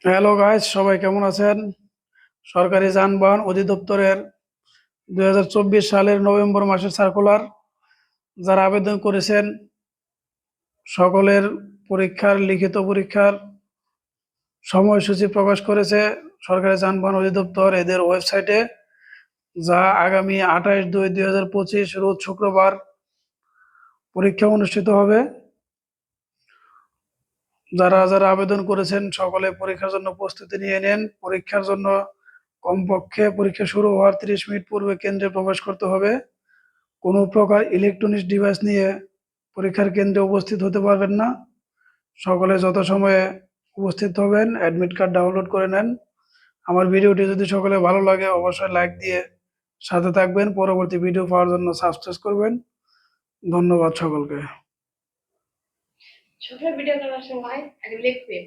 Hello guys, সবাই কেমন আছেন? সরকারি যানবাহন অধিদপ্তরের 2024 সালের নভেম্বর মাসের সার্কুলার যারা আবেদন করেছেন সকলের লিখিত পরীক্ষার সময়সূচি প্রকাশ করেছে সরকারি যানবাহন অধিদপ্তর এদের ওয়েবসাইটে, যা আগামী 28/2/2025 রোজ শুক্রবার পরীক্ষা অনুষ্ঠিত হবে। যারা যারা আবেদন করেছেন সকলে পরীক্ষার জন্য প্রস্তুতি নিয়ে নেন। পরীক্ষার জন্য কমপক্ষে পরীক্ষা শুরু হওয়ার 30 মিনিট পূর্বে কেন্দ্রে প্রবেশ করতে হবে। কোনো প্রকার ইলেকট্রনিক্স ডিভাইস নিয়ে পরীক্ষার কেন্দ্রে উপস্থিত হতে পারবেন না। সকলে যথাসময়ে উপস্থিত হবেন। অ্যাডমিট কার্ড ডাউনলোড করে নেন। আমার ভিডিওটি যদি সকলে ভালো লাগে অবশ্যই লাইক দিয়ে সাথে থাকবেন। পরবর্তী ভিডিও পাওয়ার জন্য সাবস্ক্রাইব করবেন। ধন্যবাদ সকলকে। ছোট ভিডিও করার সময় আগে লিখবেন।